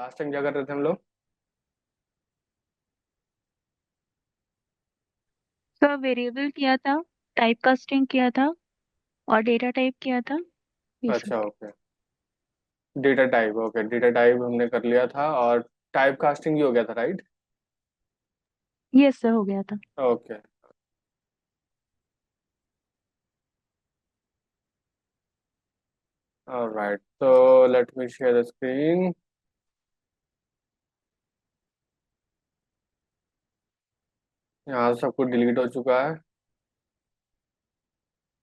Last time क्या कर रहे थे हम लोग? का वेरिएबल किया था, टाइप कास्टिंग किया था और डेटा टाइप किया था, ये सब। अच्छा, okay. Data type, okay, data type हमने कर लिया था, और टाइप कास्टिंग भी हो गया था, राइट? ये सब हो गया था। ओके। ऑलराइट, तो let me share the screen. यहाँ सब कुछ डिलीट हो चुका है।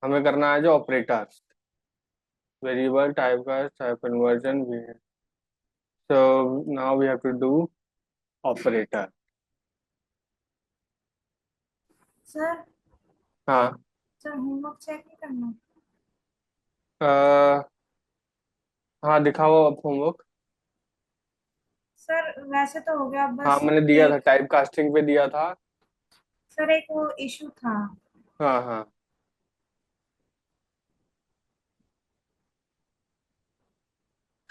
हमें करना है जो ऑपरेटर, वेरिएबल टाइप का टाइप कन्वर्जन भी है। So now we have to do operator. Sir. हाँ। सर होमवर्क चेक नहीं करना? अ, हाँ, दिखाओ अब होमवर्क। सर वैसे तो हो गया, हाँ, बस मैंने दिया था, एक। टाइप कास्टिंग पे दिया था। सर एक वो इशू था। हाँ हाँ।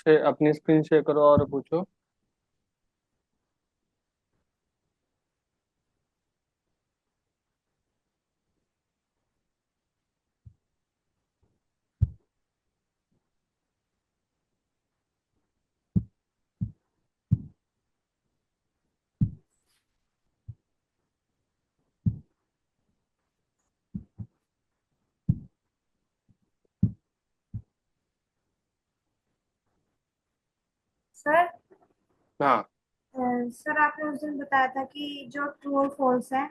अपनी स्क्रीन शेयर करो और पूछो। सर। हाँ सर आपने उस दिन बताया था कि जो ट्रू और फॉल्स है,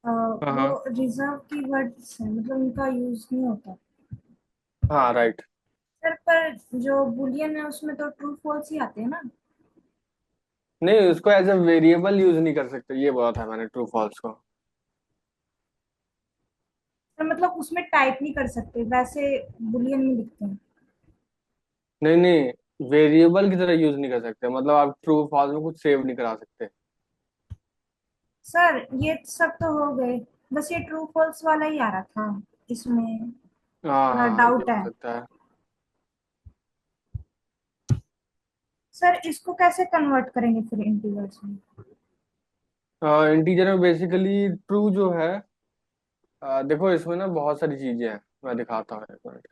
हाँ वो हाँ। रिजर्व कीवर्ड्स है, मतलब उनका यूज नहीं होता। हाँ, राइट। सर पर जो बुलियन है उसमें तो ट्रू फॉल्स ही आते हैं ना। नहीं, उसको एज अ वेरिएबल यूज नहीं कर सकते, ये बोला था मैंने, ट्रू फॉल्स को। सर मतलब उसमें टाइप नहीं कर सकते, वैसे बुलियन में लिखते हैं। नहीं नहीं, वेरिएबल की तरह यूज नहीं कर सकते, मतलब आप ट्रू फॉल्स में कुछ सेव नहीं करा सकते। सर ये सब तो हो गए, बस ये ट्रू फॉल्स वाला ही आ रहा था, इसमें हाँ थोड़ा हाँ, ये डाउट हो है। सकता है। सर इसको कैसे कन्वर्ट करेंगे फिर इंटीजर्स में? इंटीजर में बेसिकली ट्रू जो है, देखो इसमें ना बहुत सारी चीजें हैं, मैं दिखाता हूँ, एक मिनट।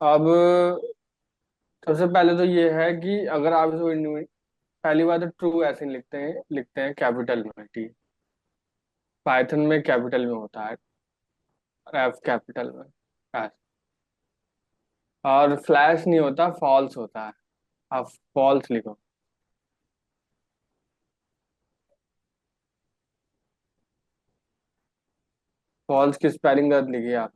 अब सबसे पहले तो ये है कि अगर आप इसको पहली बात तो ट्रू ऐसे नहीं लिखते हैं कैपिटल में, ठीक। पाइथन में कैपिटल में होता है, एफ कैपिटल में, एस। और फ्लैश नहीं होता, फॉल्स होता है। आप फॉल्स लिखो। फॉल्स की स्पेलिंग गलत लिखी है आप।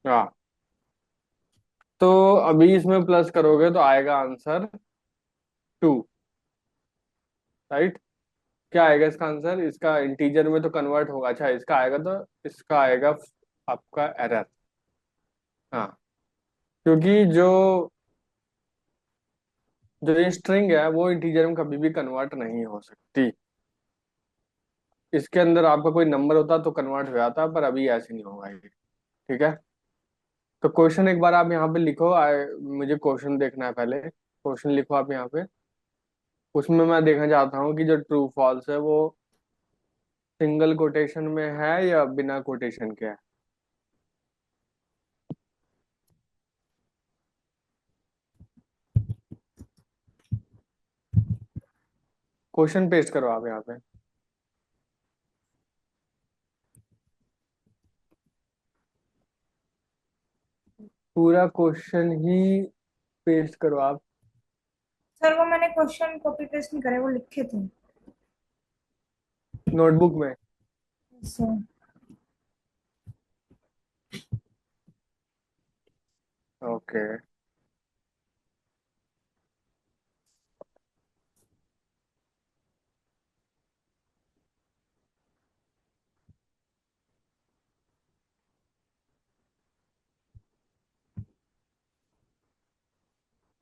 हाँ, तो अभी इसमें प्लस करोगे तो आएगा आंसर 2, राइट? क्या आएगा इसका आंसर? इसका इंटीजर में तो कन्वर्ट होगा, अच्छा इसका आएगा, तो इसका आएगा आपका एरर। हाँ, क्योंकि जो जो ये स्ट्रिंग है वो इंटीजर में कभी भी कन्वर्ट नहीं हो सकती। इसके अंदर आपका कोई नंबर होता तो कन्वर्ट हो जाता, पर अभी ऐसे नहीं होगा ये, ठीक है? तो क्वेश्चन एक बार आप यहाँ पे लिखो, मुझे क्वेश्चन देखना है पहले। क्वेश्चन लिखो आप यहाँ पे। उसमें मैं देखना चाहता हूँ कि जो ट्रू फॉल्स है वो सिंगल कोटेशन में है या बिना कोटेशन के है। क्वेश्चन पेस्ट करो आप यहाँ पे। पूरा क्वेश्चन ही पेस्ट करो आप। सर वो मैंने क्वेश्चन कॉपी पेस्ट नहीं करे, वो लिखे थे। नोटबुक में। सर। ओके।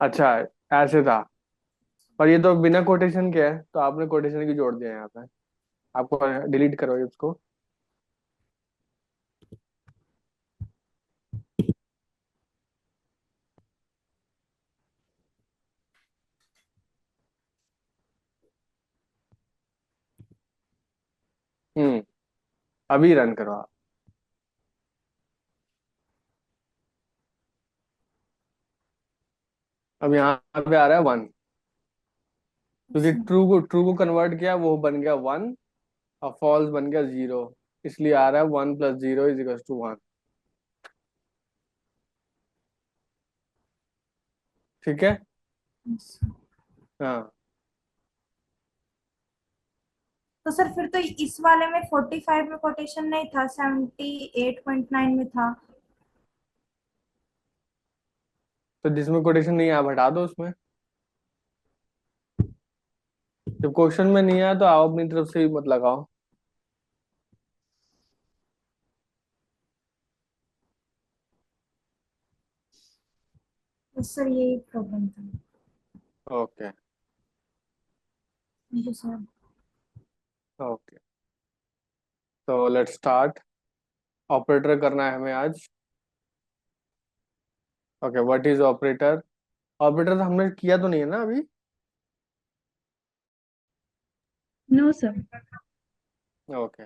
अच्छा, ऐसे था। पर ये तो बिना कोटेशन के है, तो आपने कोटेशन की जोड़ दिया यहाँ पे। आपको डिलीट करो ये उसको। हम्म। अभी रन करो आप। अब यहाँ पे आ रहा है 1, क्योंकि अच्छा। ट्रू को कन्वर्ट किया, वो बन गया 1, और फॉल्स बन गया 0। इसलिए आ रहा है 1 + 0 = 1। ठीक है। अच्छा। हाँ। तो सर फिर तो इस वाले में 45 में कोटेशन नहीं था, 78.9 में था। तो जिसमें कोटेशन नहीं है आप हटा दो उसमें। जब क्वेश्चन में नहीं आया तो आप अपनी तरफ से ही मत लगाओ। तो सर यही प्रॉब्लम था। Okay. Thank you sir. Okay, तो लेट्स स्टार्ट। ऑपरेटर करना है हमें आज। Okay, what is operator? Operator तो हमने किया तो नहीं है ना अभी? No sir. ओके,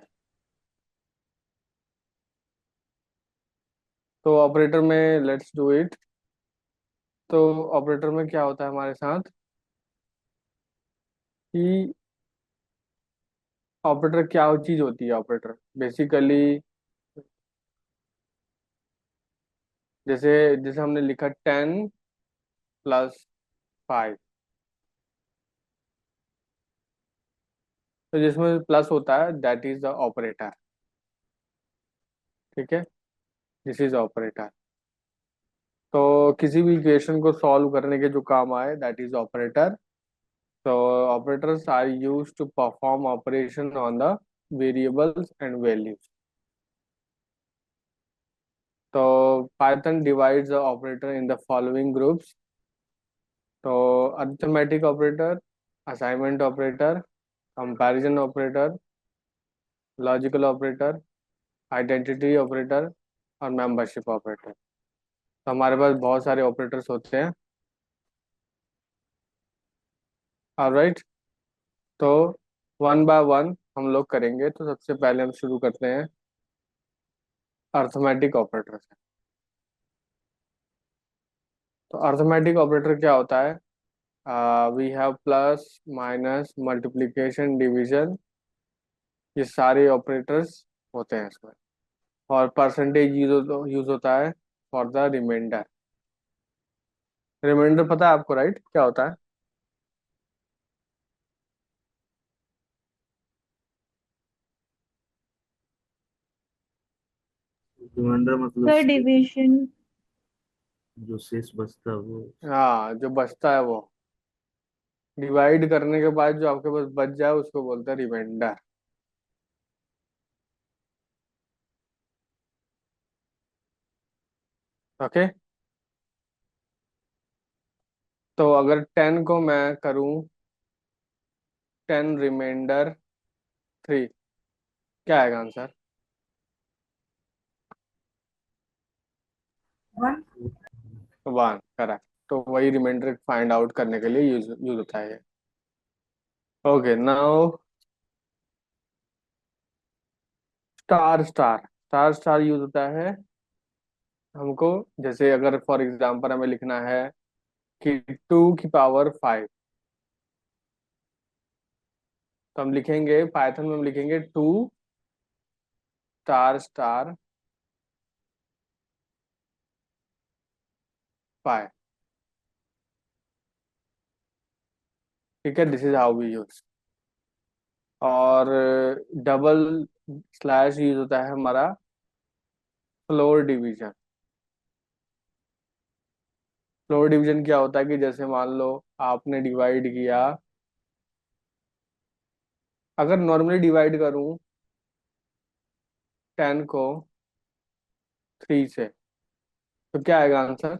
तो ऑपरेटर में लेट्स डू इट। तो ऑपरेटर में क्या होता है हमारे साथ कि ऑपरेटर क्या चीज होती है? ऑपरेटर बेसिकली, जैसे जैसे हमने लिखा 10 + 5, तो जिसमें प्लस होता है दैट इज द ऑपरेटर। ठीक है, दिस इज ऑपरेटर। तो किसी भी इक्वेशन को सॉल्व करने के जो काम आए that is operator. So operators are used to perform operation on the variables and values. So Python divides the operator in the following groups. So arithmetic operator, assignment operator, comparison operator, logical operator, identity operator और membership operator। तो हमारे पास बहुत सारे operators होते हैं। Alright, तो one by one हम लोग करेंगे। तो सबसे पहले हम शुरू करते हैं अर्थमेटिक ऑपरेटर से। तो अर्थमेटिक ऑपरेटर क्या होता है? We have plus, minus, multiplication, division, ये सारे ऑपरेटर्स होते हैं इसमें। और परसेंटेज यूज होता है फॉर द रिमाइंडर। रिमाइंडर पता है आपको, राइट? क्या होता है? रिमाइंडर मतलब सर डिवीजन। जो शेष बचता है वो। हाँ, जो बचता है वो डिवाइड करने के बाद जो आपके पास बच जाए उसको बोलते हैं रिमाइंडर। ओके, तो अगर 10 को मैं करूं 10 = 3, क्या आएगा आंसर? 1। 1, करेक्ट। तो वही रिमाइंडर फाइंड आउट करने के लिए यूज यूज होता है। Okay, now star star. Star star use होता है हमको, जैसे अगर फॉर एग्जांपल हमें लिखना है कि 2 की पावर 5, तो हम लिखेंगे पाइथन में, हम लिखेंगे 2**5। ठीक है, this is how we use. और डबल स्लैश यूज होता है हमारा फ्लोर डिवीजन। फ्लोर डिवीजन क्या होता है कि जैसे मान लो आपने डिवाइड किया, अगर नॉर्मली डिवाइड करूं 10 को 3 से, तो क्या आएगा आंसर?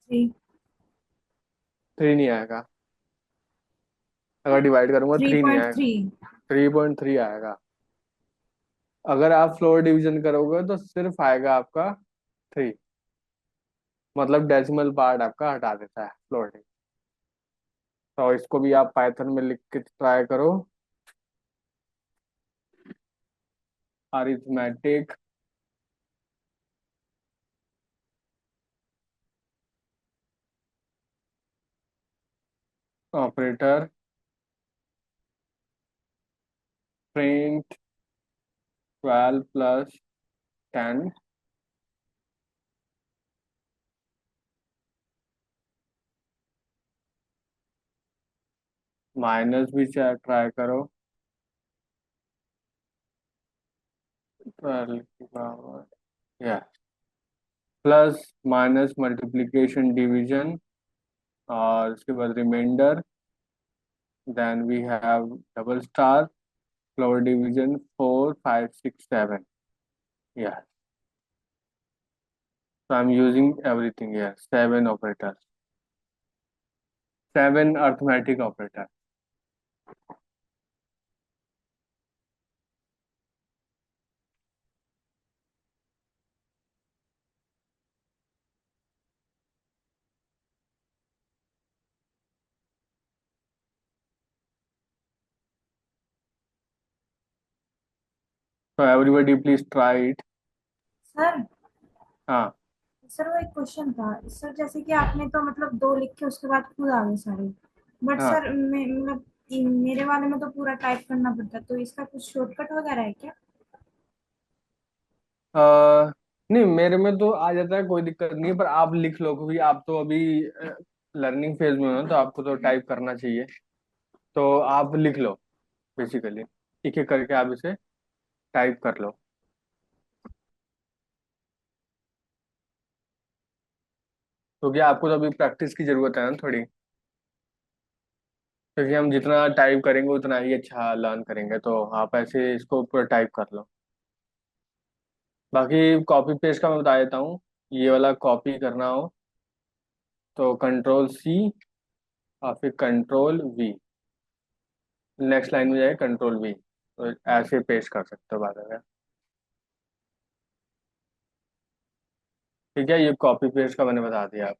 3। थ्री नहीं आएगा। अगर डिवाइड करूंगा थ्री थ्री नहीं पॉइंट आएगा। थ्री 3.3 आएगा। अगर आप फ्लोर डिवीजन करोगे तो सिर्फ आएगा आपका 3। मतलब डेसिमल पार्ट आपका हटा देता है फ्लोर डिवीजन। तो इसको भी आप पाइथन में लिख के ट्राई करो। अरिथमेटिक ऑपरेटर प्रिंट 12 + 10 माइनस भी ट्राई करो। 12 की पावर या प्लस माइनस मल्टीप्लिकेशन डिवीजन और उसके बाद remainder. Then we have double star floor division 4 5 6 7। Yeah, so I'm using everything here. Seven operators, seven arithmetic operators. So everybody please try it. Sir. हाँ। Sir वो एक question था sir, जैसे कि आपने तो मतलब दो लिख के उसके बाद खुद आ गए सारे। बट हाँ। सर मतलब मेरे वाले में तो पूरा टाइप करना पड़ता है, तो इसका कुछ शॉर्टकट वगैरह है क्या? नहीं, मेरे में तो आ जाता है, कोई दिक्कत नहीं है, पर आप लिख लो क्योंकि आप तो अभी लर्निंग फेज में हो ना, तो आपको तो टाइप करना चाहिए। तो आप लिख लो बेसिकली, एक एक करके आप इसे टाइप कर लो, क्योंकि आपको तो अभी प्रैक्टिस की जरूरत है ना थोड़ी। क्योंकि हम जितना टाइप करेंगे उतना ही अच्छा लर्न करेंगे, तो आप ऐसे इसको पूरा टाइप कर लो। बाकी कॉपी पेस्ट का मैं बता देता हूँ। ये वाला कॉपी करना हो तो Ctrl+C और फिर Ctrl+V। नेक्स्ट लाइन में जाए Ctrl+V, तो ऐसे पेस्ट कर सकते हो बाद में। ठीक है, ये कॉपी पेस्ट का मैंने बता दिया।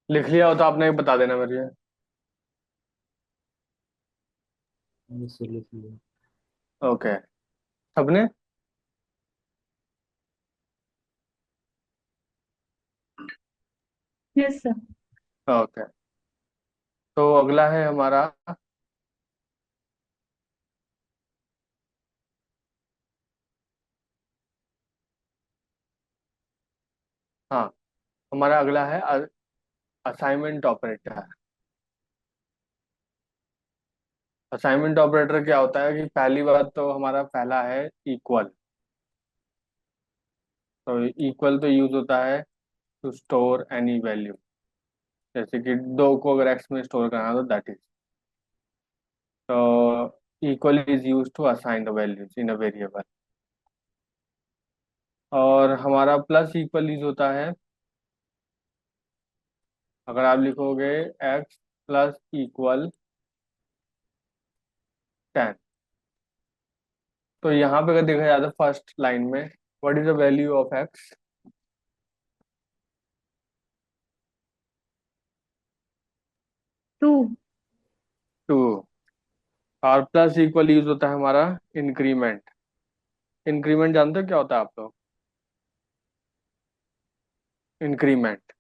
लिख लिया हो तो आपने बता देना मेरे। ऐसे लिख लिया। ओके, सबने। Yes sir. ओके, तो अगला है हमारा। हाँ, हमारा अगला है असाइनमेंट ऑपरेटर। असाइनमेंट ऑपरेटर क्या होता है कि पहली बात तो हमारा पहला है इक्वल। तो इक्वल तो यूज होता है टू स्टोर एनी वैल्यू, जैसे कि 2 को अगर एक्स में स्टोर करना है तो दैट इज, तो equal is use to assign the values in a variable. और हमारा प्लस इक्वल यूज होता है अगर आप लिखोगे एक्स प्लस इक्वल 10। तो यहाँ पे अगर देखा जाए तो फर्स्ट लाइन में what is the value of x, 2। 2। और प्लस इक्वल यूज होता है हमारा इंक्रीमेंट। इंक्रीमेंट जानते हो क्या होता है आप लोग? इंक्रीमेंट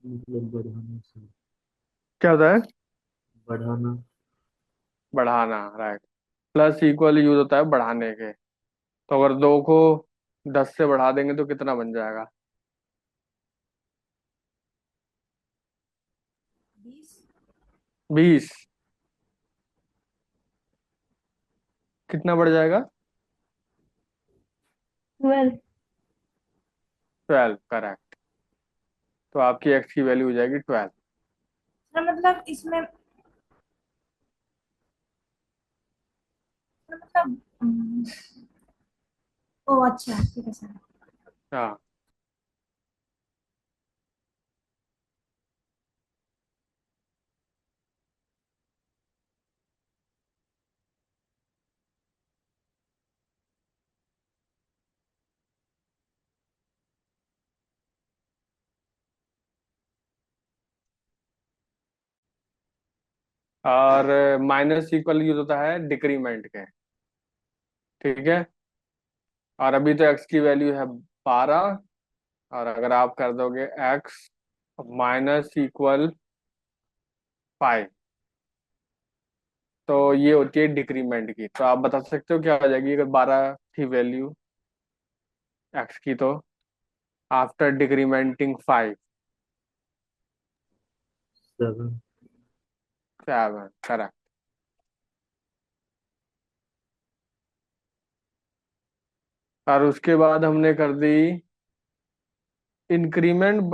मतलब बढ़ाना से। क्या होता है? बढ़ाना। बढ़ाना, राइट। प्लस इक्वल यूज होता है बढ़ाने के। तो अगर 2 को 10 से बढ़ा देंगे तो कितना बन जाएगा? 20। 20। कितना बढ़ जाएगा? 12। 12, करेक्ट। तो आपकी एक्स की वैल्यू हो जाएगी 12। सर मतलब इसमें मतलब ओ अच्छा ठीक है सर। हाँ। और माइनस इक्वल यूज होता है डिक्रीमेंट के, ठीक है। और अभी तो एक्स की वैल्यू है 12, और अगर आप कर दोगे एक्स माइनस इक्वल 5, तो ये होती है डिक्रीमेंट की। तो आप बता सकते हो क्या हो जाएगी अगर 12 थी वैल्यू एक्स की, तो आफ्टर डिक्रीमेंटिंग 5? 7। 7, करेक्ट। और उसके बाद हमने कर दी increment.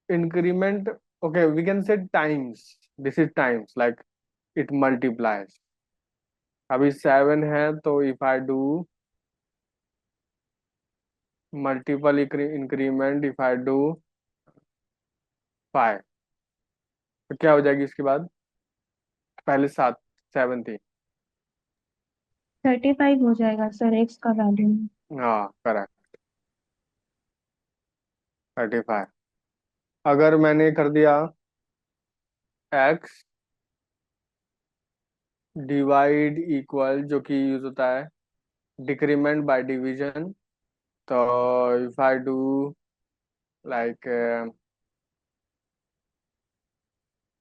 Increment, okay we can say times, this is times like it multiplies. अभी 7 है तो if I do multiple increment, if I do 5, तो क्या हो जाएगी इसके बाद? पहले 7 थी। 35 हो जाएगा सर एक्स का वैल्यू। हाँ करेक्ट, 35। अगर मैंने कर दिया एक्स डिवाइड इक्वल, जो कि यूज होता है डिक्रीमेंट बाय डिवीजन, तो if I do like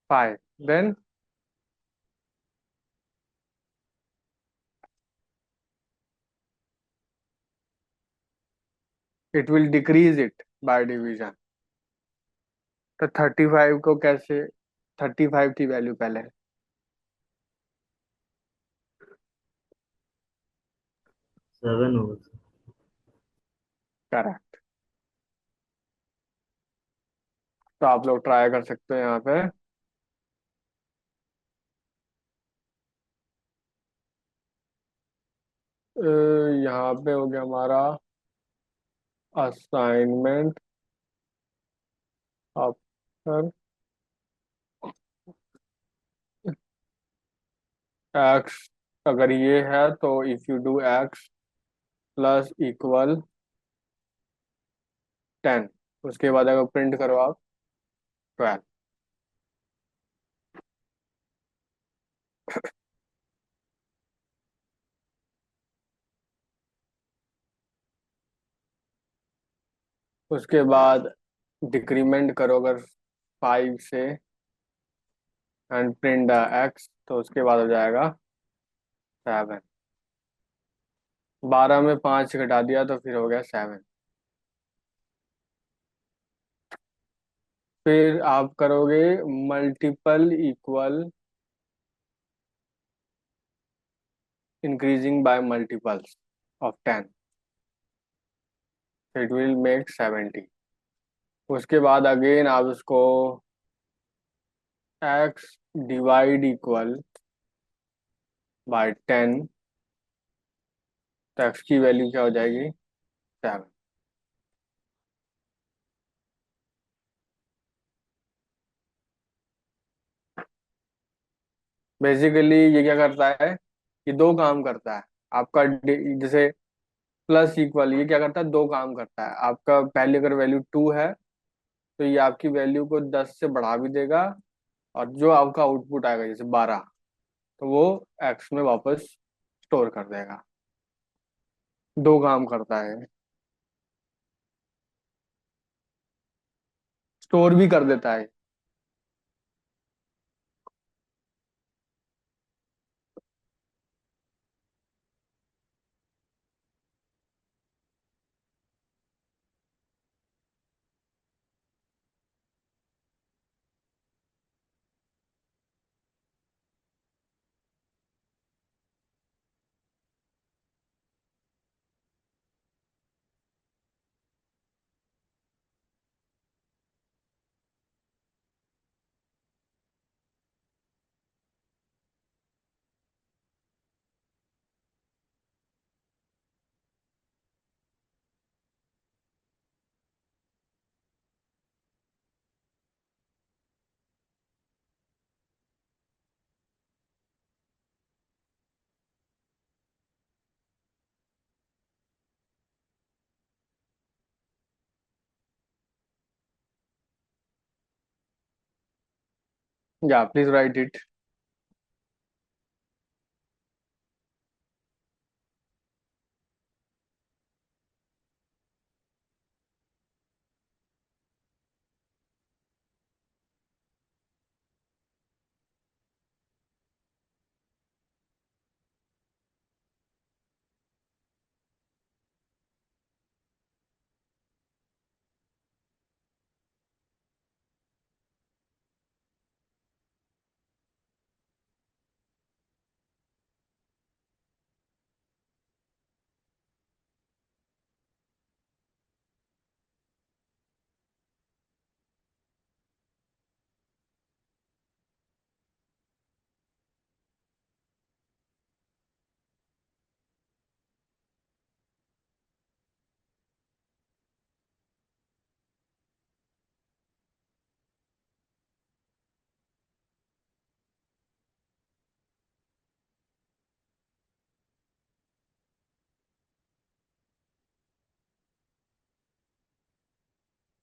5, then it will decrease it by division. तो 35 को कैसे, 35 थी वैल्यू पहले। 7 होगा सर। करेक्ट। तो आप लोग ट्राई कर सकते हो यहाँ पे। अ, यहाँ पे हो गया हमारा असाइनमेंट आफ्टर एक्स। अगर ये है तो if you do x plus equal 10, उसके बाद अगर प्रिंट करो आप 12। उसके बाद डिक्रीमेंट करो अगर 5 से एंड प्रिंट एक्स, तो उसके बाद हो जाएगा 7। 12 में 5 घटा दिया तो फिर हो गया 7। फिर आप करोगे multiple equal increasing by multiples of 10, it will make 70। उसके बाद अगेन आप इसको x डिवाइड इक्वल बाय 10, तो x की वैल्यू क्या हो जाएगी? 7। बेसिकली ये क्या करता है, ये दो काम करता है आपका। जैसे प्लस इक्वल, ये क्या करता है, दो काम करता है आपका। पहले अगर वैल्यू 2 है तो ये आपकी वैल्यू को 10 से बढ़ा भी देगा, और जो आपका आउटपुट आएगा जैसे 12, तो वो एक्स में वापस स्टोर कर देगा। दो काम करता है, स्टोर भी कर देता है। या please right it.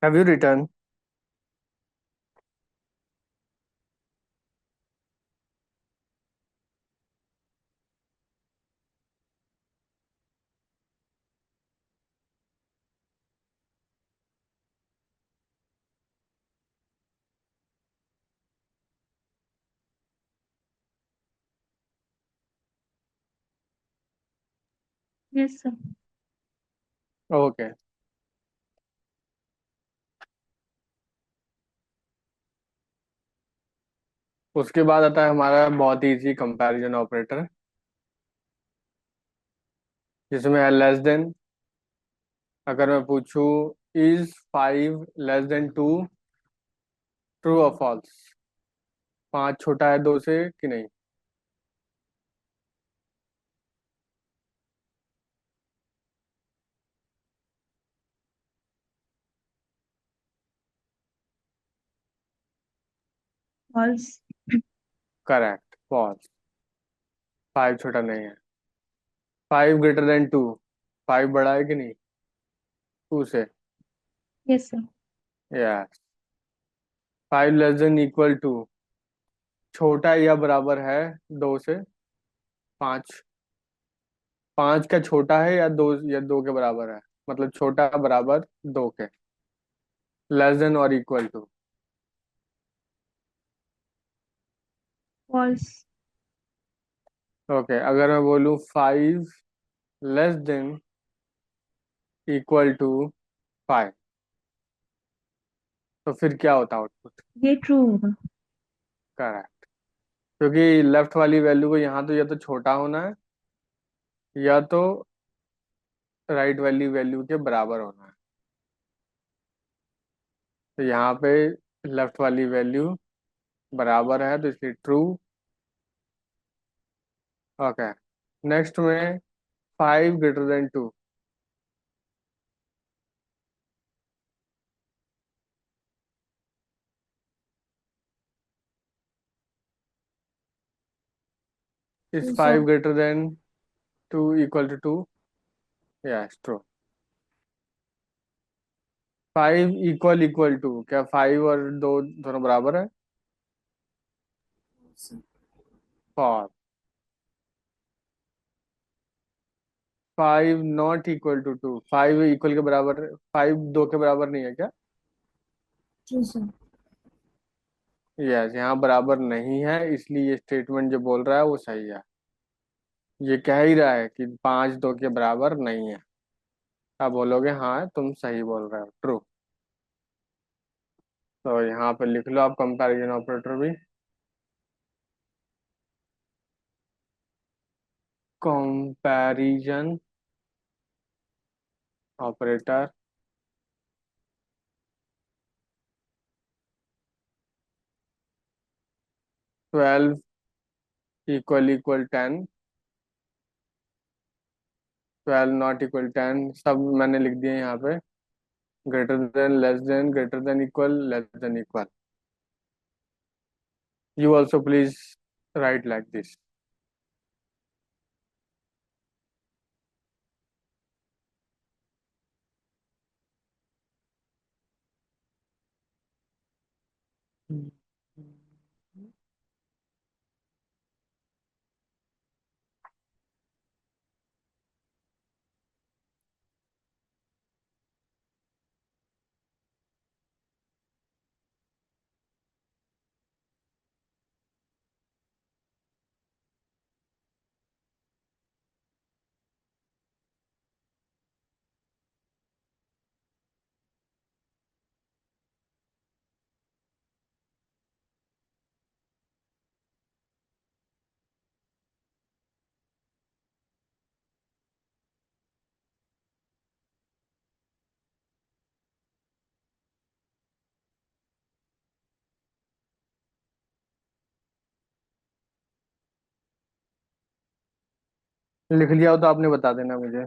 Have you return? Yes sir. Okay. उसके बाद आता है हमारा बहुत इजी कंपैरिजन ऑपरेटर, जिसमें है लेस देन। अगर मैं पूछूं इज 5 लेस देन 2, ट्रू और फॉल्स? 5 छोटा है 2 से कि नहीं? फॉल्स। Correct, false. 5 छोटा नहीं है। 5 ग्रेटर देन 2, 5 बड़ा है कि नहीं 2 से? Yes sir. Yes. 5 less than equal to, छोटा या बराबर है 2 से? 5। 5 का छोटा है या 2, या 2 के बराबर है? मतलब छोटा बराबर 2 के, लेस देन और इक्वल टू। फॉल्स। ओके, अगर मैं बोलूँ 5 लेस देन इक्वल टू 5, तो फिर क्या होता आउटपुट? ये ट्रू होगा। करेक्ट, क्योंकि लेफ्ट वाली वैल्यू को यहाँ तो या तो छोटा होना है या तो राइट वाली वैल्यू के बराबर होना है। तो यहाँ पे लेफ्ट वाली वैल्यू बराबर है तो इसलिए ट्रू। ओके, नेक्स्ट में 5 > 2। Is true sir. 5 > 2 equal to 2? Yes, true. 5 = क्या 5 और 2 दोनों बराबर है? फॉर 5 ≠ = 2, 5 इक्वल के बराबर, 5 2 के बराबर नहीं है क्या? True sir. यस, यहाँ बराबर नहीं है, इसलिए ये स्टेटमेंट जो बोल रहा है वो सही है। ये कह ही रहा है कि 5 2 के बराबर नहीं है। आप बोलोगे हाँ तुम सही बोल रहे हो, ट्रू। तो यहाँ पे लिख लो आप कंपैरिजन ऑपरेटर भी। कंपैरिजन ऑपरेटर 12 =10, 12 ≠ 10 सब मैंने लिख दिए यहाँ पे। Greater than, less than, greater than equal, less than equal. You also please write like this. लिख लिया हो तो आपने बता देना मुझे।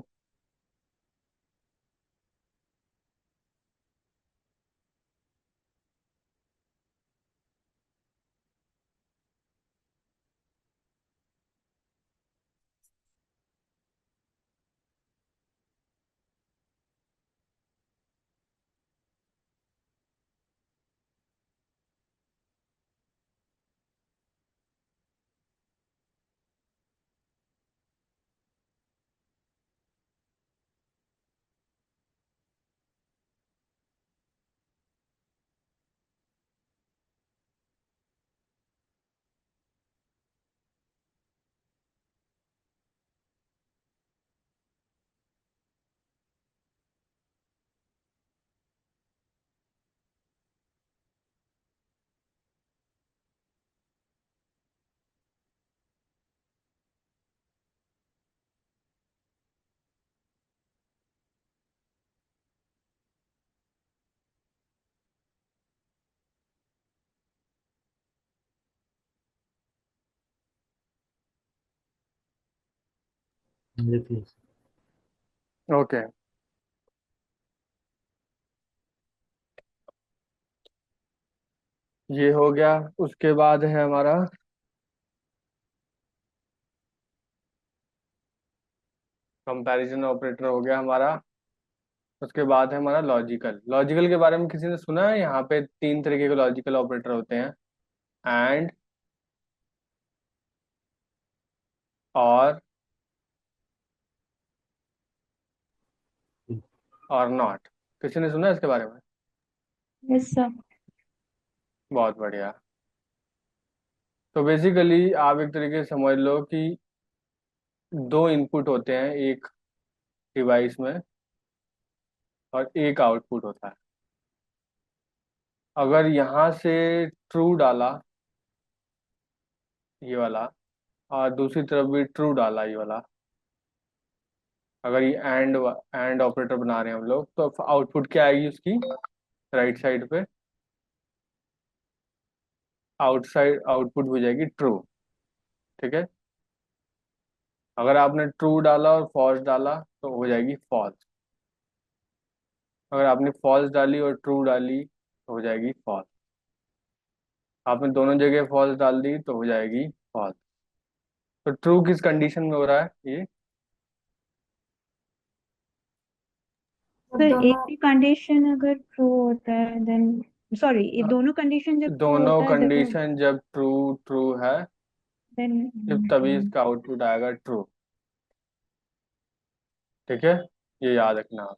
लिख लो। ओके, ये हो गया। उसके बाद है हमारा कंपैरिजन ऑपरेटर हो गया हमारा। उसके बाद है हमारा लॉजिकल। लॉजिकल के बारे में किसी ने सुना है? यहाँ पे 3 तरीके के लॉजिकल ऑपरेटर होते हैं। एंड, और नॉट। किसी ने सुना है इसके बारे में? Yes sir. बहुत बढ़िया। तो बेसिकली आप एक तरीके से समझ लो कि 2 इनपुट होते हैं एक डिवाइस में और एक आउटपुट होता है। अगर यहाँ से ट्रू डाला, ये वाला, और दूसरी तरफ भी ट्रू डाला, ये वाला, अगर ये एंड ऑपरेटर बना रहे हैं हम लोग, तो आउटपुट क्या आएगी उसकी राइट साइड पे? आउटसाइड आउटपुट हो जाएगी ट्रू। ठीक है। अगर आपने ट्रू डाला और फॉल्स डाला तो हो जाएगी फॉल्स। अगर आपने फॉल्स डाली और ट्रू डाली तो हो जाएगी फॉल्स। आपने दोनों जगह फॉल्स डाल दी तो हो जाएगी फॉल्स। तो ट्रू किस कंडीशन में हो रहा है ये? जब सर एक दोनों भी कंडीशन अगर ट्रू होता है देन, सॉरी, ये दोनों कंडीशन जब ट्रू दोनों होता है कंडीशन जब ट्रू ट्रू है, देन सिर्फ तभी इसका आउटपुट आएगा ट्रू। ठीक है, ये याद रखना आप।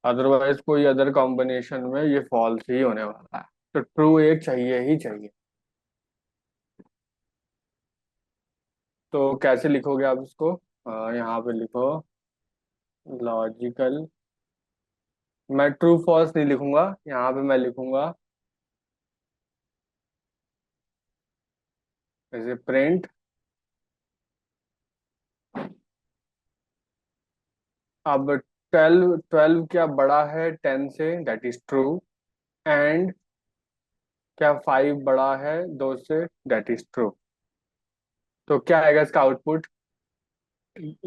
अदरवाइज कोई अदर कॉम्बिनेशन में ये फॉल्स ही होने वाला है। तो ट्रू एक चाहिए ही चाहिए। तो कैसे लिखोगे आप इसको? यहाँ पे लिखो लॉजिकल। मैं ट्रू फॉल्स नहीं लिखूंगा, यहाँ पे मैं लिखूंगा जैसे प्रिंट। अब 12 क्या बड़ा है 10 से, दैट इज ट्रू। एंड क्या 5 बड़ा है 2 से, दैट इज ट्रू। तो क्या आएगा इसका आउटपुट?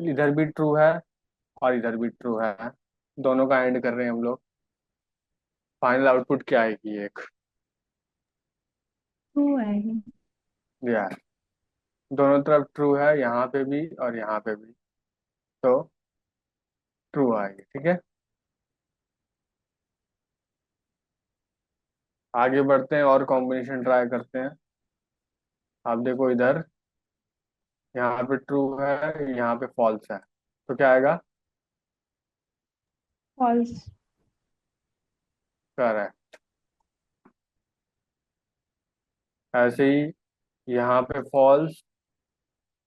इधर भी ट्रू है और इधर भी ट्रू है, दोनों का एंड कर रहे हैं हम लोग। फाइनल आउटपुट क्या आएगी? एक ट्रू आएगी। यार, दोनों तरफ ट्रू है, यहाँ पे भी और यहाँ पे भी, तो ट्रू आएगी। ठीक है, आगे बढ़ते हैं और कॉम्बिनेशन ट्राई करते हैं। आप देखो इधर, यहाँ पे ट्रू है, यहाँ पे फॉल्स है, तो क्या आएगा? फॉल्स। करेक्ट। ऐसे ही यहाँ पे फॉल्स,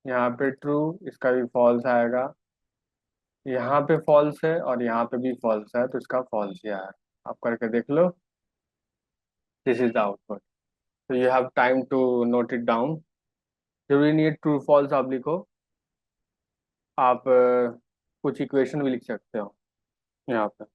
यहाँ पे ट्रू, इसका भी फॉल्स आएगा। यहाँ पे फॉल्स है और यहाँ पे भी फॉल्स है, तो इसका फॉल्स ही आएगा। आप करके देख लो। This is the output. तो you have time to note it down. जरूरी नहीं है ट्रू फॉल्स आप लिखो, आप कुछ इक्वेशन भी लिख सकते हो यहाँ पे।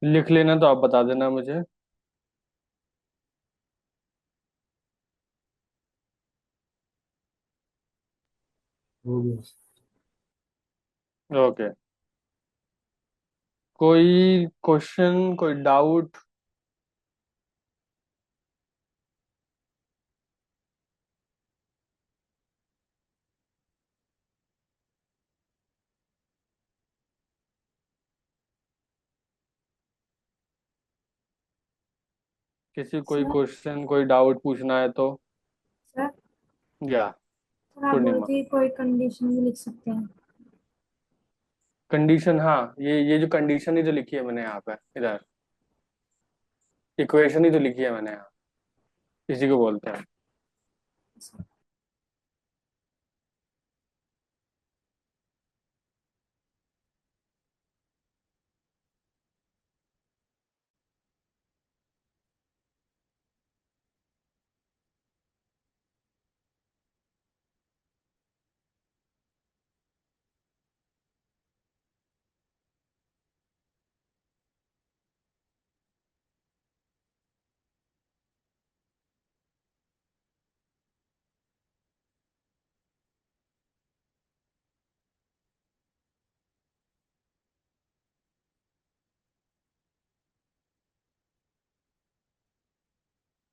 लिख लेना तो आप बता देना मुझे। हो गया। ओके, कोई क्वेश्चन, कोई डाउट? किसी कोई सर क्वेश्चन कोई डाउट पूछना है तो। सर या सर आप बोल पूर्णिमा। रहे थे कोई कंडीशन भी लिख सकते हैं। कंडीशन, हाँ, ये जो कंडीशन ही तो लिखी है मैंने यहाँ पे, इधर इक्वेशन ही तो लिखी है मैंने यहाँ, इसी को बोलते हैं।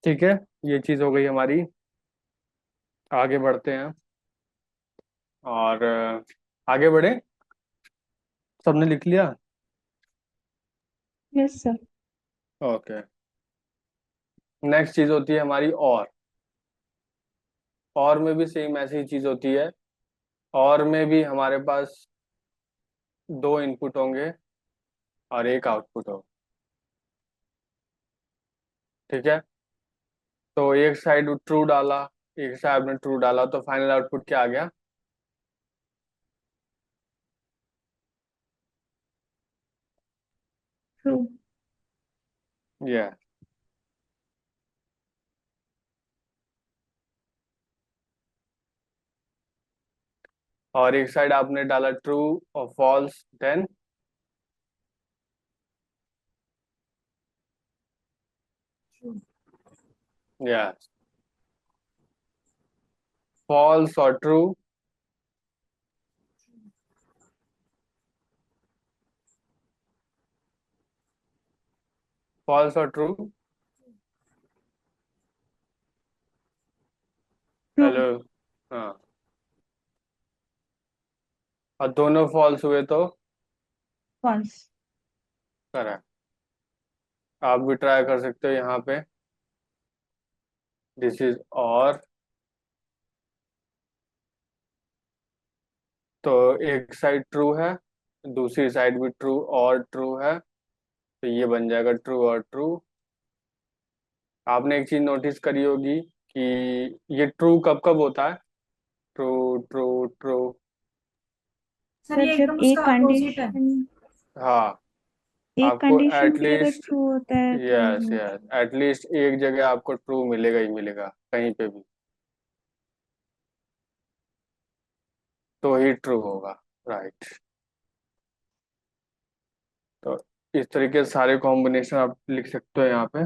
ठीक है, ये चीज़ हो गई हमारी। आगे बढ़ते हैं। और आगे बढ़े। सबने लिख लिया। Yes sir. ओके। नेक्स्ट चीज़ होती है हमारी और में भी सेम ऐसी ही चीज़ होती है। और में भी हमारे पास दो इनपुट होंगे और एक आउटपुट होगा। ठीक है। तो एक साइड ट्रू डाला, एक साइड में ट्रू डाला, तो फाइनल आउटपुट क्या आ गया? ट्रू। ये। और एक साइड आपने डाला ट्रू और फॉल्स, देन यस, फॉल्स और ट्रू, फॉल्स और ट्रू। ट्रू। हेलो। हाँ। और दोनों फॉल्स हुए तो फॉल्स। करेक्ट। आप भी ट्राई कर सकते हो यहाँ पे। दिस इज और। तो एक साइड ट्रू है, दूसरी साइड भी ट्रू और ट्रू है, तो ये बन जाएगा ट्रू और ट्रू। आपने एक चीज नोटिस करी होगी कि ये ट्रू कब कब होता है? True true true. Sir sir ये जब एकदम उसका एक अपोजिट है। कंडीशन हाँ। एक आपको कंडीशन भी अगर एटलीस्ट, ट्रू होता है तो यस यस, एटलीस्ट एक जगह आपको ट्रू मिलेगा ही मिलेगा, कहीं पे भी तो ही ट्रू होगा। राइट। तो इस तरीके से सारे कॉम्बिनेशन आप लिख सकते हो यहाँ पे।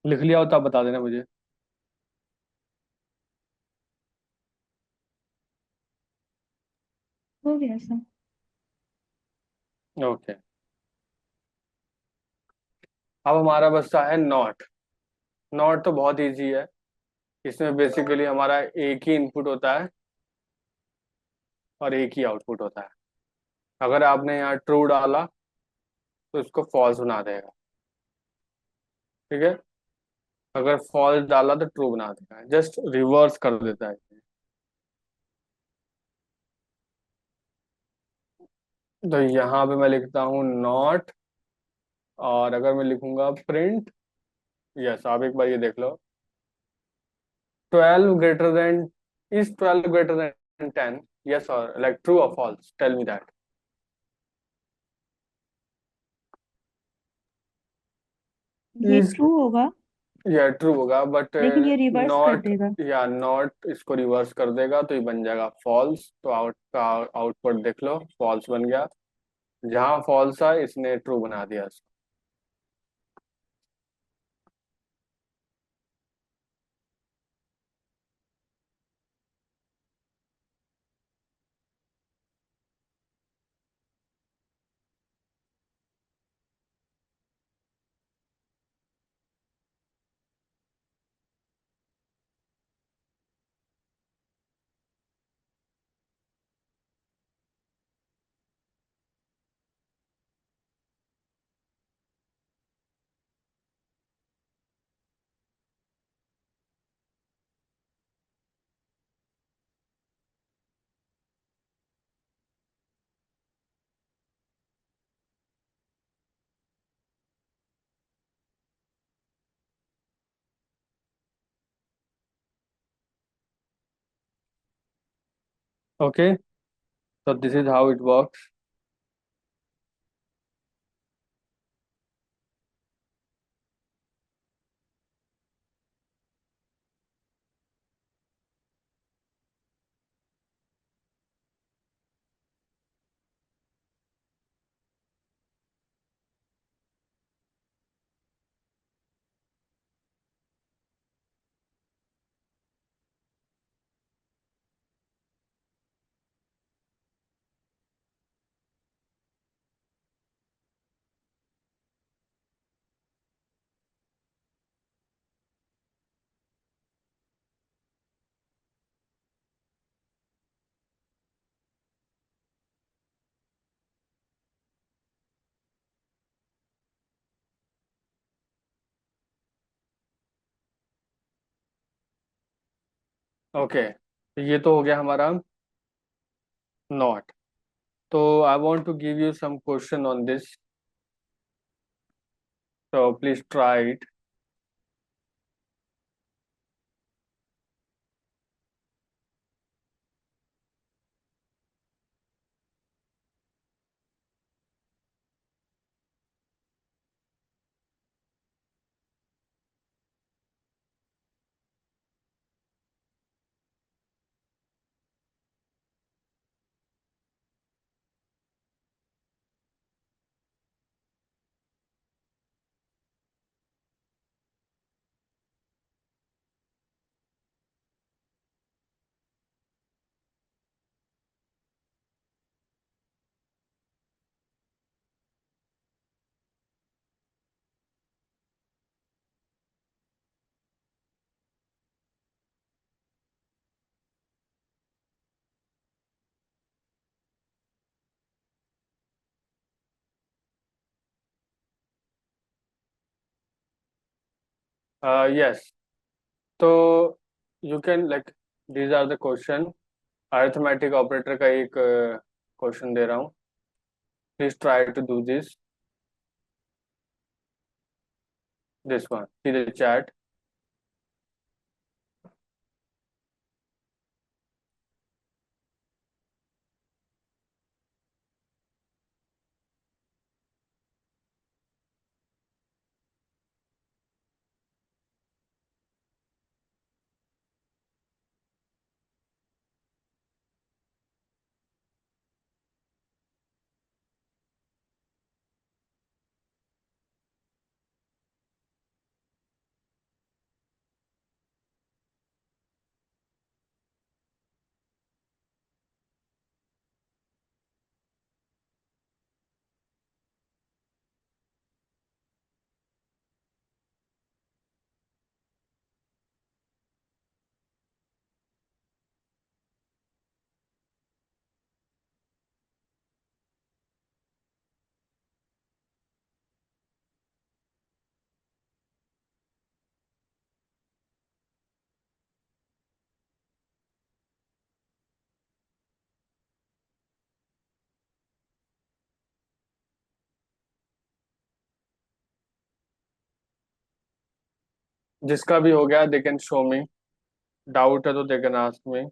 लिख लिया हो तो आप बता देना मुझे। हो गया सर। ओके, अब हमारा बचता है नॉट। नॉट तो बहुत इजी है। इसमें बेसिकली हमारा एक ही इनपुट होता है और एक ही आउटपुट होता है। अगर आपने यहाँ ट्रू डाला तो इसको फॉल्स बना देगा, ठीक है। अगर फॉल्स डाला तो ट्रू बना देगा, जस्ट रिवर्स कर देता है। तो यहाँ पे मैं लिखता हूँ नॉट, और अगर मैं लिखूंगा प्रिंट, यस, आप एक बार ये देख लो। 12 greater than, is 12 greater than 10, yes और लाइक ट्रू और फॉल्स, टेल मी दैट। ये इज, ट्रू होगा, या ट्रू होगा, बट लेकिन ये रिवर्स कर नॉट, देगा। या नॉट इसको रिवर्स कर देगा तो ये बन जाएगा फॉल्स। तो आउट का आउटपुट देख लो, फॉल्स बन गया। जहां फॉल्स है इसने ट्रू बना दिया इसको। Okay, so this is how it works. Okay, तो ये तो हो गया हमारा नॉट। तो I want to give you some question on this, so please try it. Yes, तो you can like, these are the question. Arithmetic operator का एक क्वेश्चन दे रहा हूँ, please try to do this one, see the chat. जिसका भी हो गया they can show me, doubt है तो they can ask me.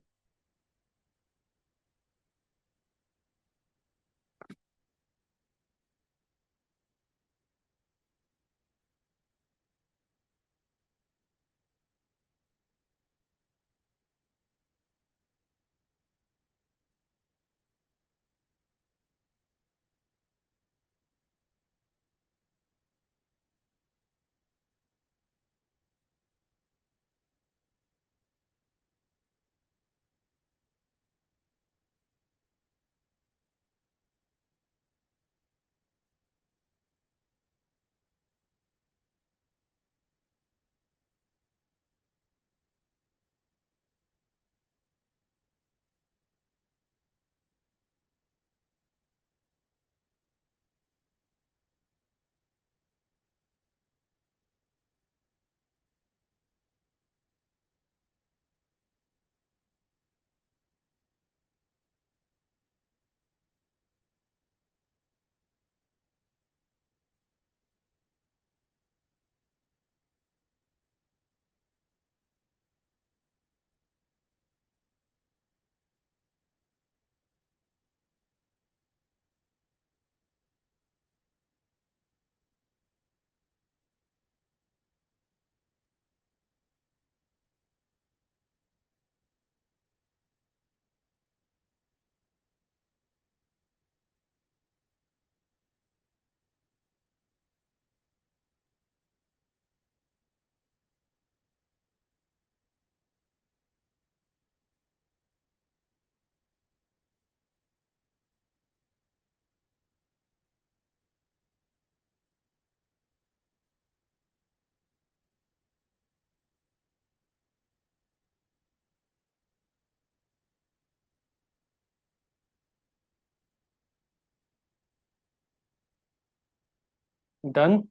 Done.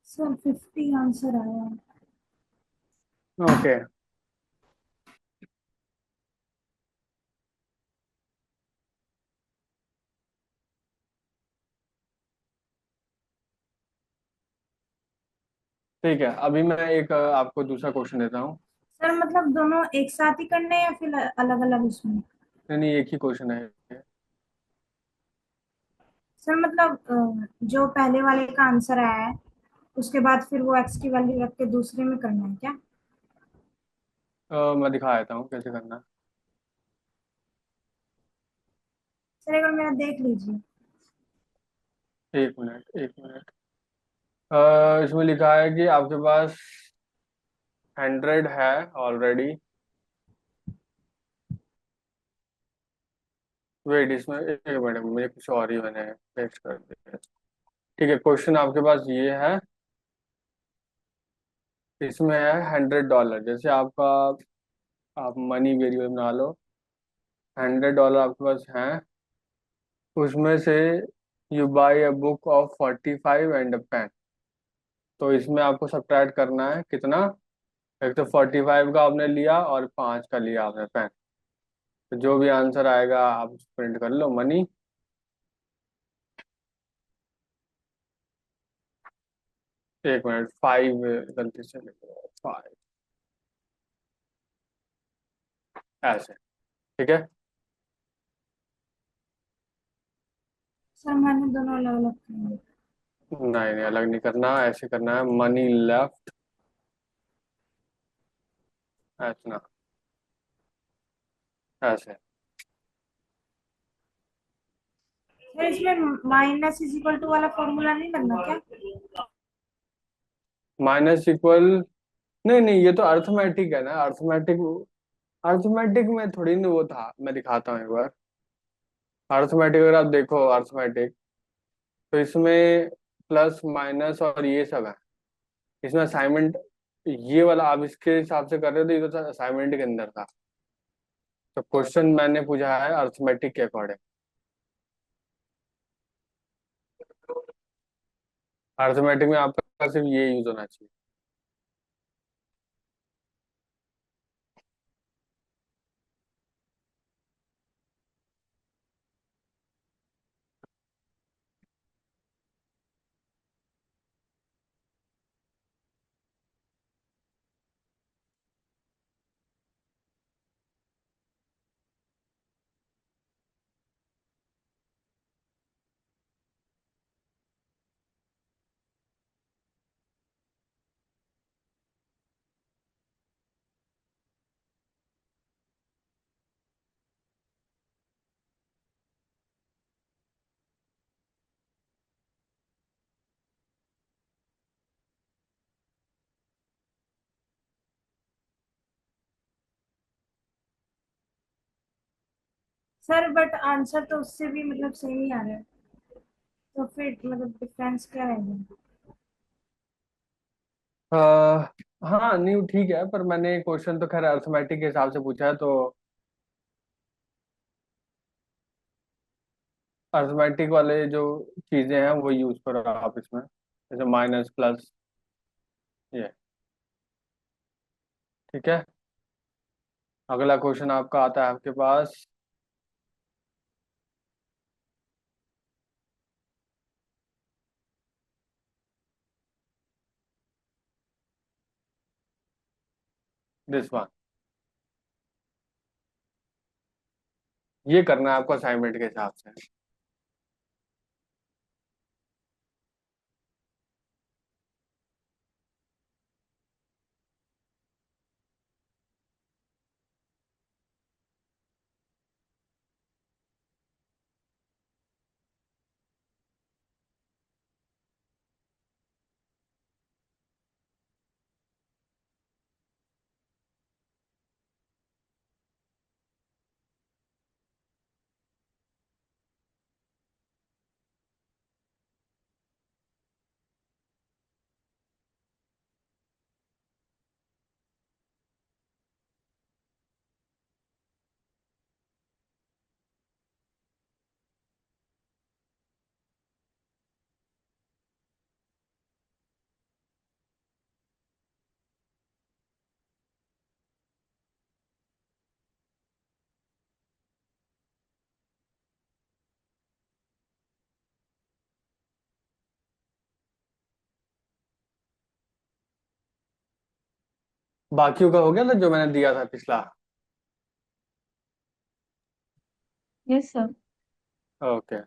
Sir 50 answer आया। ओके, ठीक है। अभी मैं एक आपको दूसरा क्वेश्चन देता हूँ। सर मतलब दोनों एक साथ ही करने हैं या फिर अलग अलग उसमें? नहीं नहीं, एक ही क्वेश्चन है। सर मतलब जो पहले वाले का आंसर आया है उसके बाद फिर वो एक्स की वैल्यू रख के दूसरे में करना है क्या? मैं दिखा देता हूँ कैसे करना है। सर एक बार मेरा देख लीजिए। एक मिनट, एक मिनट। इसमें लिखा है कि आपके पास 100 है ऑलरेडी। वेट, इसमें एक मिनट, मुझे कुछ और ही मैंने पेस्ट कर दिया। ठीक है, क्वेश्चन आपके पास ये है। इसमें है $100, जैसे आपका, आप मनी वेरिएबल बना लो। $100 आपके पास है, उसमें से you buy a book of 45 and a pen. तो इसमें आपको सब्ट्रैक्ट करना है कितना। एक तो 45 का आपने लिया और 5 का लिया आपने पेन। तो जो भी आंसर आएगा आप प्रिंट कर लो, मनी। एक मिनट, 5 गलती से लिख रहा हूँ, 5 ऐसे। ठीक है। सर मैंने दोनों अलग अलग किए। नहीं नहीं, अलग नहीं करना, ऐसे करना है, मनी लेफ्ट, ऐसे ना, ऐसे। सर इसमें माइनस इज इक्वल टू वाला फॉर्मूला नहीं लगना क्या? माइनस इक्वल, नहीं नहीं, ये तो अर्थमेटिक है ना, अर्थमेटिक। अर्थमेटिक में थोड़ी ना वो था, मैं दिखाता हूँ एक बार। अर्थमेटिक अगर आप देखो, अर्थमेटिक तो इसमें प्लस माइनस और ये सब है। इसमें असाइनमेंट, ये वाला आप इसके हिसाब से कर रहे हो तो ये तो असाइनमेंट के अंदर था। तो क्वेश्चन मैंने पूछा है अर्थमेटिक के अकॉर्डिंग। अर्थमेटिक में आपका सिर्फ ये यूज होना चाहिए। सर बट आंसर तो उससे भी मतलब सेम ही आ रहा है, तो फिर मतलब डिफरेंस क्या रहेगा? आ, हाँ नहीं ठीक है, पर मैंने क्वेश्चन तो खैर अर्थमेटिक के हिसाब से पूछा है, तो अर्थमेटिक वाले जो चीजें हैं वो यूज करो आप इसमें, जैसे माइनस प्लस ये। ठीक है, अगला क्वेश्चन आपका आता है आपके पास। दिस वन, ये करना है आपको असाइनमेंट के हिसाब से। बाकियों का हो गया था जो मैंने दिया था पिछला। Yes sir. ओके।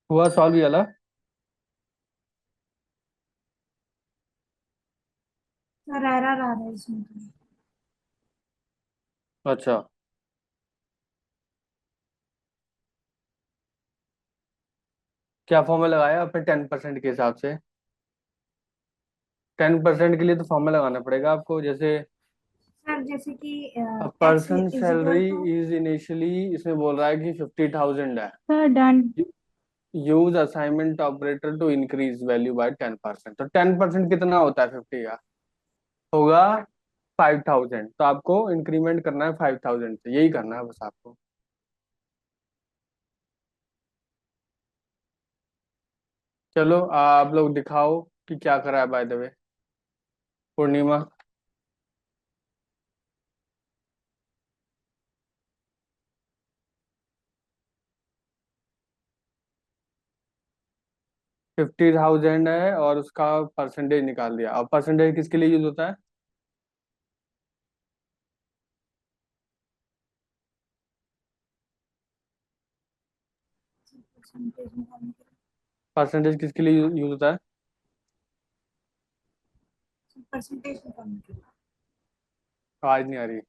हुआ सॉल्व ये वाला? सर एरर आ रहा है इसमें तो। अच्छा, क्या फॉर्मूला लगाया आपने 10% के हिसाब से? 10% के लिए तो फॉर्मूला लगाना पड़ेगा आपको, जैसे सर जैसे कि a X person is equal salary to. Is initially, इसमें बोल रहा है कि 50,000 है। Sir done. Use assignment operator to increase value by 10%। तो 10% कितना होता है 50 का? होगा 5,000। तो आपको इंक्रीमेंट करना है 5,000 से, यही करना है बस आपको। चलो आप लोग दिखाओ कि क्या करा है बाय द वे। पूर्णिमा। 50,000 है और उसका परसेंटेज निकाल दिया। अब परसेंटेज किसके लिए यूज होता है? परसेंटेज निकालने के परसेंटेज किसके लिए यूज होता है? लिए, परसेंटेज निकालने के लिए। आज नहीं आ रही?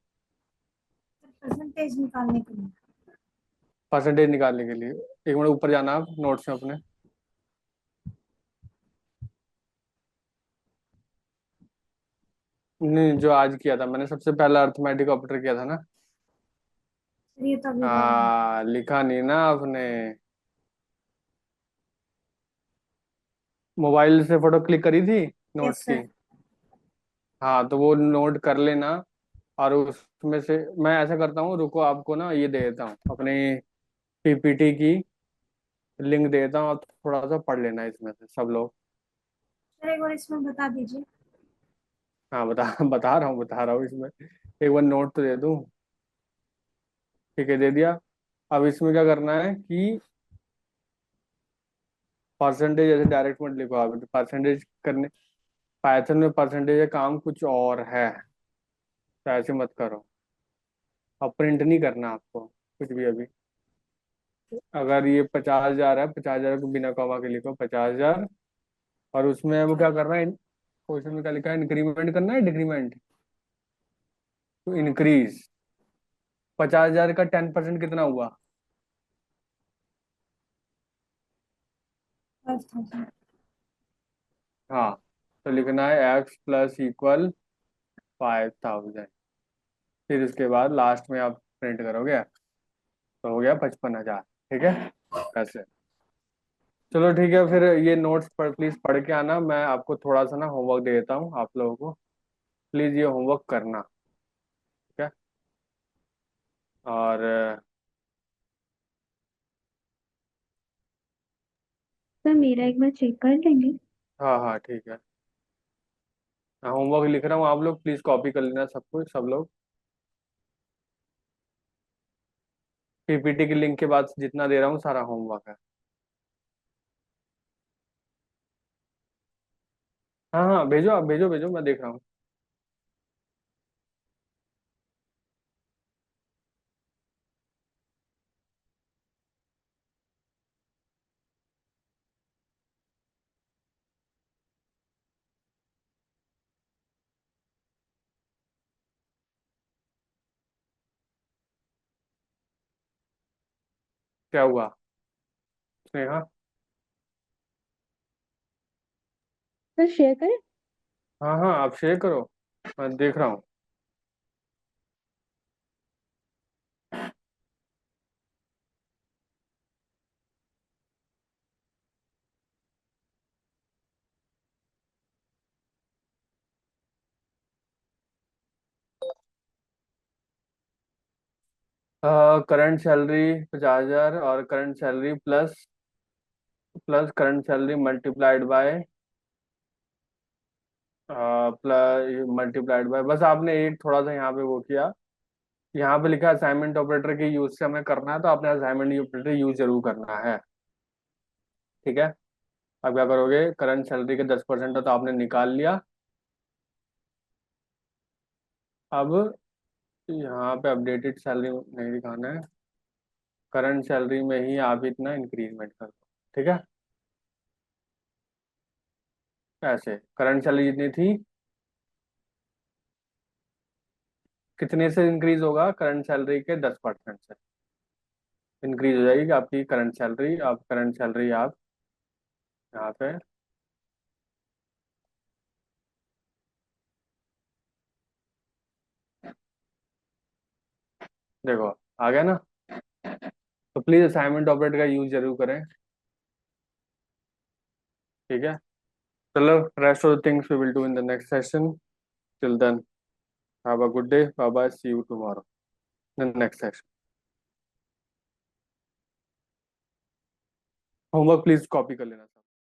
परसेंटेज निकालने के लिए। परसेंटेज निकालने के लिए एक मिनट ऊपर जाना आप नोट्स में अपने। नहीं, जो आज किया था मैंने सबसे पहला अर्थमेटिक ऑपरेटर किया था ना। ये तो अभी कर रही हूँ। लिखा नहीं ना आपने। मोबाइल से फोटो क्लिक करी थी यस नोट्स की। सर। हाँ, तो वो नोट कर लेना। और उसमें से मैं ऐसा करता हूँ, रुको आपको ना ये दे देता हूँ अपनी पीपीटी की लिंक दे देता हूँ, आप थोड़ा सा पढ़ लेना इसमें से सब लोग। सर एक बार इसमें बता दीजिए। हाँ, बता रहा हूँ इसमें। एक बार नोट तो दे दूँ। ठीक है, दे दिया। अब इसमें क्या करना है कि परसेंटेज ऐसे डायरेक्ट मत लिखो आप, परसेंटेज करने पाइथन में परसेंटेज है, काम कुछ और है। तो ऐसे मत करो। अब प्रिंट नहीं करना आपको कुछ भी अभी। अगर ये 50,000 है, 50,000 को बिना कॉमा के लिखो 50,000। और उसमें वो क्या करना है, क्वेश्चन में क्या लिखा है, इंक्रीमेंट करना है डिक्रीमेंट। तो इंक्रीज 50,000 का 10% कितना हुआ? 5,000। हाँ, तो लिखना है एक्स प्लस इक्वल 5,000। फिर उसके बाद लास्ट में आप प्रिंट करोगे तो हो गया 55,000। ठीक है, ऐसे। चलो ठीक है, फिर ये नोट्स पर प्लीज पढ़ के आना। मैं आपको थोड़ा सा ना होमवर्क दे देता हूँ आप लोगों को। प्लीज ये होमवर्क करना। ठीक है। और सर मेरा एक बार चेक कर लेंगे? हाँ हाँ ठीक है। मैं होमवर्क लिख रहा हूँ, आप लोग प्लीज कॉपी कर लेना सब कुछ, सब लोग। पीपीटी की लिंक के बाद जितना दे रहा हूँ सारा होमवर्क है। हाँ हाँ, भेजो आप, भेजो भेजो, मैं देख रहा हूँ। क्या हुआ स्नेहा? सर शेयर करें? हाँ हाँ, आप शेयर करो, मैं देख रहा हूँ। करंट सैलरी 50,000 और current salary plus plus current salary multiplied by plus multiplied by, बस आपने एक थोड़ा सा यहाँ पे वो किया। यहाँ पे लिखा असाइनमेंट ऑपरेटर के यूज से हमें करना है, तो आपने असाइनमेंट ऑपरेटर यूज जरूर करना है। ठीक है। अब क्या करोगे, करंट सैलरी के 10% तो आपने निकाल लिया। अब यहाँ पे अपडेटेड सैलरी नहीं दिखाना है, करंट सैलरी में ही आप इतना इंक्रीजमेंट कर दो। ठीक है। ऐसे करंट सैलरी जितनी थी, कितने से इंक्रीज होगा, करंट सैलरी के 10% से इंक्रीज हो जाएगी आपकी करंट सैलरी। आप करंट सैलरी आप यहाँ पे देखो, आ गया ना। तो प्लीज असाइनमेंट ऑपरेटर का यूज जरूर करें। ठीक है। चलो, rest of the things we will do in the next session. Till then, have a good day, bye bye, see you tomorrow in the next session. Homework please copy कर लेना।